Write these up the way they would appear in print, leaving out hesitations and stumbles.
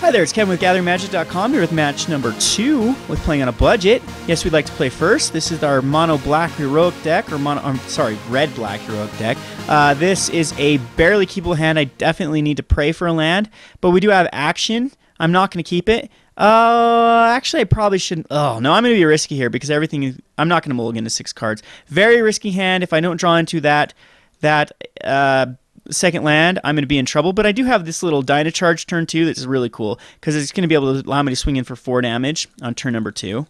Hi there, it's Kevin with GatheringMagic.com here with match number 2 with playing on a budget. Yes, we'd like to play first. This is our mono-black heroic deck, or red-black heroic deck. This is a barely keepable hand. I definitely need to pray for a land, but we do have action. I'm not going to keep it. Actually, I probably shouldn't. Oh, no, I'm going to be risky here because I'm not going to mulligan to 6 cards. Very risky hand. If I don't draw into that second land, I'm going to be in trouble, but I do have this little Dynacharge turn 2 that's really cool because it's going to be able to allow me to swing in for 4 damage on turn number 2.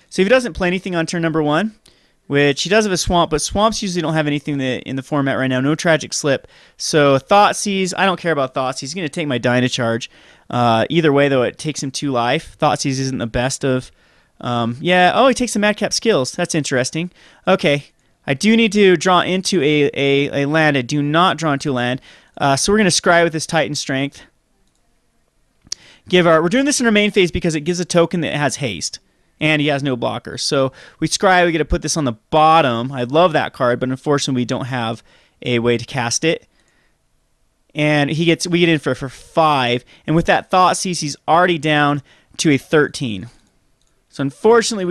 So if he doesn't play anything on turn number 1, which he does have a swamp, but swamps usually don't have anything in the format right now. No Tragic Slip. So Thoughtseize, I don't care about Thoughtseize. He's going to take my Dynacharge. Either way, though, it takes him 2 life. Thoughtseize isn't the best of... he takes the Madcap Skills. That's interesting. Okay. I do need to draw into a land. I do not draw into a land. So we're going to scry with this Titan Strength. We're doing this in our main phase because it gives a token that has haste. And he has no blockers. So we scry, we get to put this on the bottom. I love that card, but unfortunately we don't have a way to cast it. And we get in for 5. And with that Thoughtseize, he's already down to a 13. So unfortunately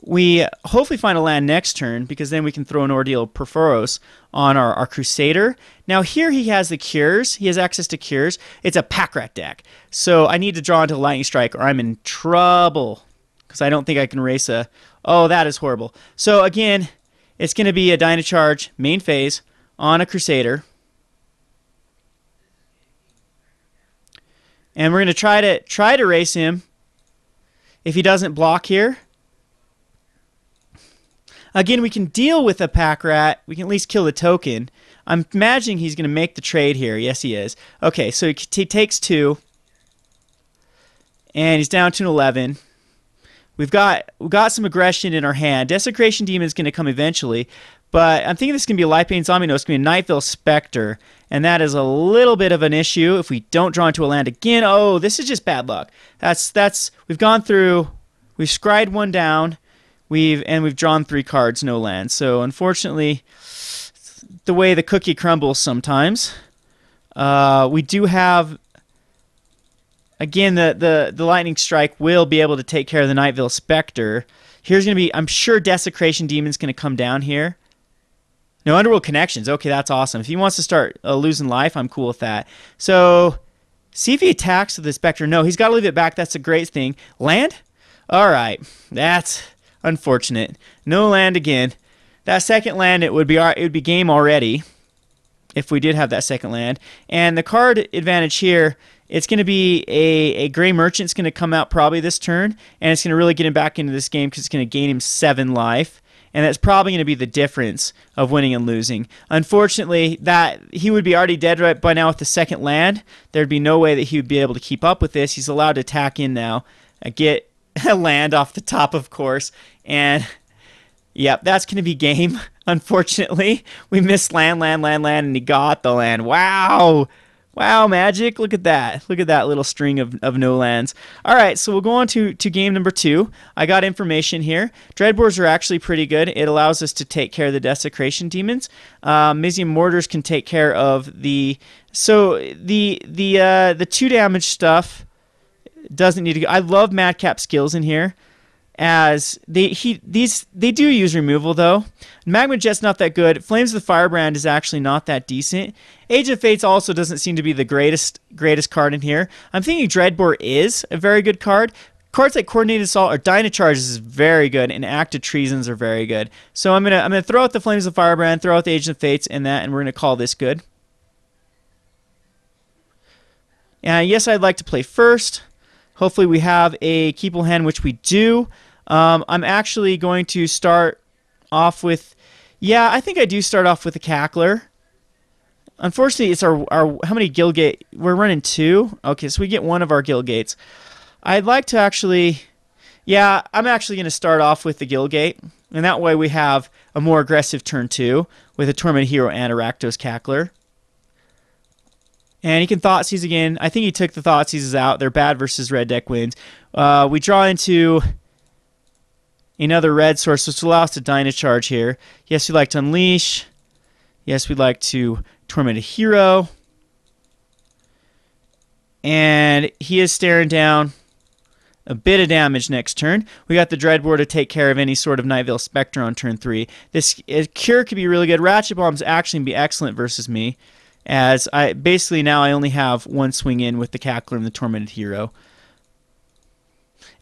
we hopefully find a land next turn because then we can throw an Ordeal of Purphoros on our Crusader. Now here he has the Cures. He has access to Cures. It's a Pack Rat deck. So I need to draw into Lightning Strike or I'm in trouble because I don't think I can race a... Oh, that is horrible. So again, it's going to be a Dynacharge main phase on a Crusader. And we're going to try to race him if he doesn't block here. Again, we can deal with a Pack Rat. We can at least kill the token. I'm imagining he's going to make the trade here. Yes, he is. Okay, so he takes 2. And he's down to an 11. We've got some aggression in our hand. Desecration Demon is going to come eventually. But I'm thinking this is going to be a Life-Bane Zombie. No, it's going to be a Nightvale Spectre. And that is a little bit of an issue if we don't draw into a land again. Oh, this is just bad luck. We've gone through. We've scried 1 down. We've drawn 3 cards, no land. So unfortunately, the way the cookie crumbles sometimes. We do have, again, the Lightning Strike will be able to take care of the Nightvale Spectre. Here's going to be, I'm sure Desecration Demon's going to come down here. No, Underworld Connections. Okay, that's awesome. If he wants to start losing life, I'm cool with that. So, see if he attacks with the Spectre. No, he's got to leave it back. That's a great thing. Land? All right. That's... unfortunate. No land again. That second land, it would be game already if we did have that second land. And the card advantage here, it's going to be a Gray Merchant's going to come out probably this turn, and it's going to really get him back into this game because it's going to gain him 7 life. And that's probably going to be the difference of winning and losing. Unfortunately, that he would be already dead right by now with the second land. There'd be no way that he would be able to keep up with this. He's allowed to attack in now. Get a land off the top, of course. And, yep, that's going to be game, unfortunately. We missed land, and he got the land. Wow. Wow, Magic. Look at that. Look at that little string of no lands. All right, so we'll go on to game number 2. I got information here. Dreadbores are actually pretty good. It allows us to take care of the Desecration Demons. Mizzium Mortars can take care of the... So, the 2 damage stuff doesn't need to go. I love Madcap Skills in here. As they do use removal though. Magma Jet's not that good. Flames of the Firebrand is actually not that decent. Age of Fates also doesn't seem to be the greatest card in here. I'm thinking Dreadbore is a very good card. Cards like Coordinated Assault or Dynacharge is very good, and Act of Treasons are very good. So I'm gonna throw out the Flames of the Firebrand, throw out the Age of Fates, and we're gonna call this good. Yes, I'd like to play first. Hopefully we have a keepable hand, which we do. I'm actually going to start off with... Yeah, I think I do start off with a Cackler. Unfortunately, it's our how many Guildgate? We're running 2. Okay, so we get 1 of our Guildgates. I'd like to actually... Yeah, I'm actually going to start off with the Guildgate. And that way we have a more aggressive turn 2 with a Tormented Hero and a Rakdos Cackler. And he can Thoughtseize again. I think he took the Thoughtseizes out. They're bad versus red deck wins. We draw into another red source, which allows us to Dynacharge here. Yes, we'd like to Unleash. Yes, we'd like to Tormented Hero. And he is staring down a bit of damage next turn. We got the Dreadbore to take care of any sort of Night Veil Spectre on turn 3. This Cure could be really good. Ratchet Bombs actually be excellent versus me, as I basically now I only have one swing in with the Cackler and the Tormented Hero.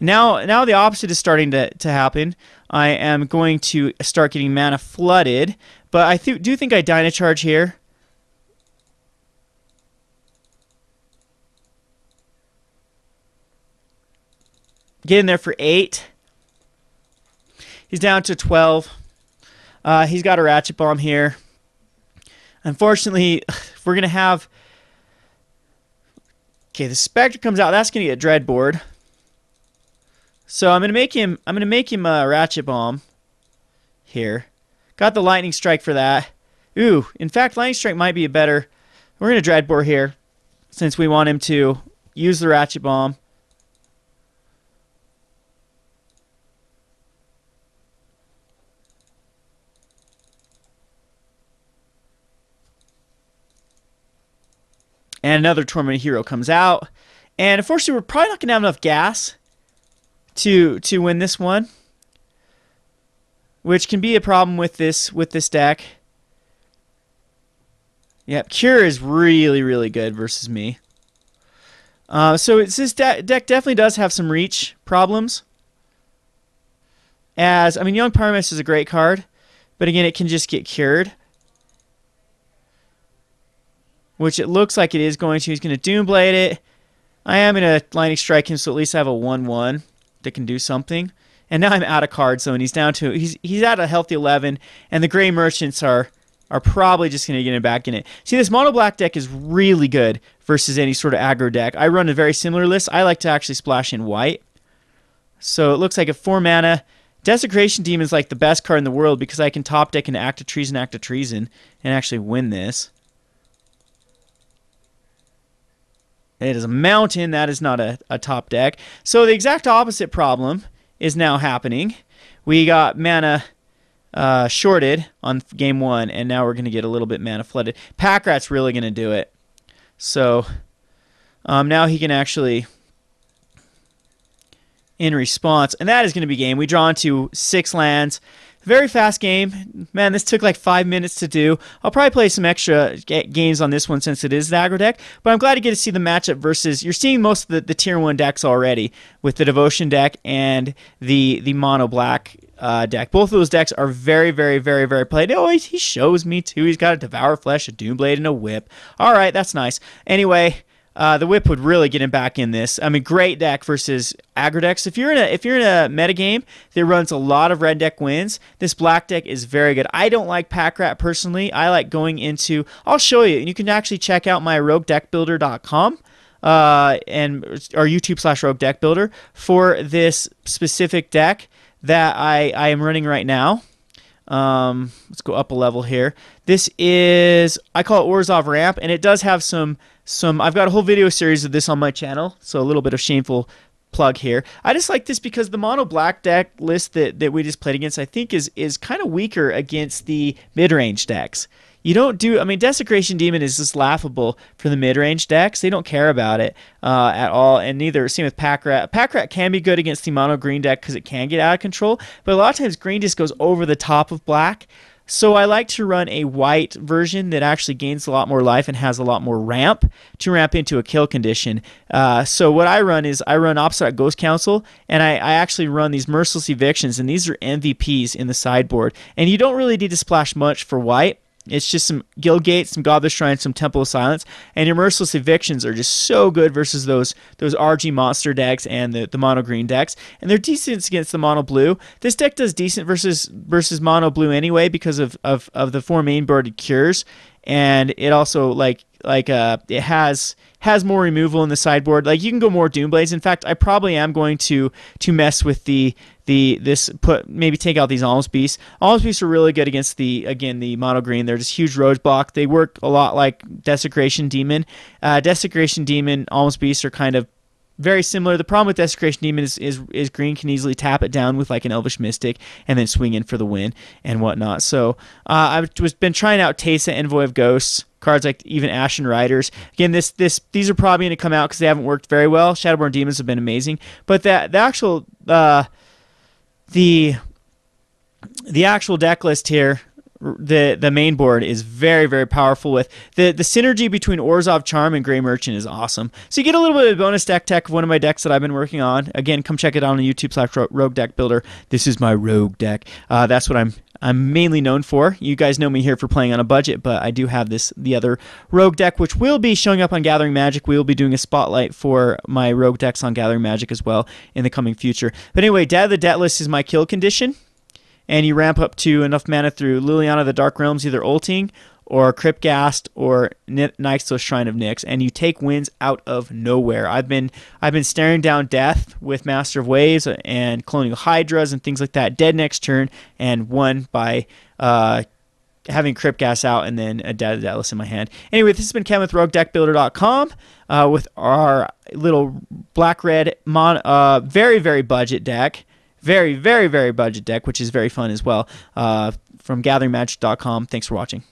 Now the opposite is starting to happen. I am going to start getting mana flooded, but I do think I Dynacharge here. Get in there for 8. He's down to 12. He's got a Ratchet Bomb here. Unfortunately, we're going to have... Okay, the Spectre comes out. That's going to get Dreadboard. So I'm going to make him a Ratchet Bomb here. Got the Lightning Strike for that. Ooh, in fact, Lightning Strike might be a better... We're going to Dreadbore here, since we want him to use the Ratchet Bomb. And another Tormented Hero comes out. And unfortunately, we're probably not going to have enough gas to win this one, which can be a problem with this deck. Yep, Cure is really, really good versus me. So this deck definitely does have some reach problems. As, I mean, Young Pyromancer is a great card, but again, it can just get cured, which it looks like it is going to. He's going to Doomblade it. I am going to Lightning Strike him, so at least I have a 1/1 that can do something. And now I'm out of card zone. He's down to he's at a healthy 11, and the Gray Merchants are probably just going to get him back in it. See, this mono black deck is really good versus any sort of aggro deck. I run a very similar list. I like to actually splash in white. So it looks like a 4 mana. Desecration Demon is like the best card in the world because I can top deck an Act of Treason, and actually win this. It is a mountain. That is not a top deck. So the exact opposite problem is now happening. We got mana shorted on game 1, and now we're going to get a little bit mana flooded. Pack Rat's really going to do it. So now he can actually, in response, and that is going to be game. We draw into 6 lands. Very fast game. Man, this took like 5 minutes to do. I'll probably play some extra games on this one since it is the aggro deck, but I'm glad to get to see the matchup versus... You're seeing most of the tier 1 decks already with the Devotion deck and the mono black deck. Both of those decks are very, very, very, very played. Oh, he shows me too. He's got a Devour Flesh, a Doomblade, and a Whip. All right, that's nice. Anyway... the Whip would really get him back in this. I mean, great deck versus aggro decks. If you're in a metagame that runs a lot of red deck wins, this black deck is very good. I don't like Pack Rat personally. I like going into... I'll show you. And you can actually check out my roguedeckbuilder.com and our YouTube/roguedeckbuilder for this specific deck that I am running right now. Let's go up a level here. This is... I call it Orzhov Ramp, and it does have some I've got a whole video series of this on my channel, so a little bit of shameful plug here. I just like this because the mono black deck list that we just played against, I think is kind of weaker against the mid-range decks. You don't do... I mean, Desecration Demon is just laughable for the mid-range decks. They don't care about it at all, and neither... Same with Pack Rat. Pack Rat can be good against the mono green deck because it can get out of control, but a lot of times green just goes over the top of black. So I like to run a white version that actually gains a lot more life and has a lot more ramp to ramp into a kill condition. So what I run is I run Opposite Ghost Council, and I actually run these Merciless Evictions, and these are MVPs in the sideboard. And you don't really need to splash much for white. It's just some Guildgate, some Godless Shrine, some Temple of Silence, and your Merciless Evictions are just so good versus those RG monster decks and the mono green decks, and they're decent against the mono blue. This deck does decent versus mono blue anyway because of the 4 main boarded cures, and it also it has more removal in the sideboard. Like, you can go more Doomblades. In fact, I probably am going to mess with maybe take out these Alms Beasts. Alms Beasts are really good against the mono green. They're just huge roadblock. They work a lot like Desecration Demon. Desecration Demon, Alms Beasts are kind of very similar. The problem with Desecration Demon is green can easily tap it down with like an Elvish Mystic and then swing in for the win and whatnot. So I've been trying out Teysa, Envoy of Ghosts, cards like even Ashen Riders. Again, these are probably going to come out because they haven't worked very well. Shadowborn Demons have been amazing, but the actual deck list here, the main board is very, very powerful. With the synergy between Orzhov Charm and Grey Merchant is awesome. So you get a little bit of bonus deck tech of one of my decks that I've been working on. Again, come check it out on YouTube/Rogue Deck Builder. This is my Rogue deck. That's what I'm mainly known for. You guys know me here for playing on a budget, but I do have the other Rogue deck, which will be showing up on Gathering Magic. We will be doing a spotlight for my Rogue decks on Gathering Magic as well in the coming future. But anyway, Dad of the Deathless is my kill condition. And you ramp up to enough mana through Liliana of the Dark Realms, either ulting or Cryptghast or Nyxos Shrine of Nyx, and you take wins out of nowhere. I've been staring down death with Master of Waves and Colonial Hydras and things like that, dead next turn, and won by having Cryptghast out and then a Dad of the Deathless in my hand. Anyway, this has been Ken with RogueDeckBuilder.com with our little black-red very, very budget deck. Very, very, very budget deck, which is very fun as well. From GatheringMagic.com. Thanks for watching.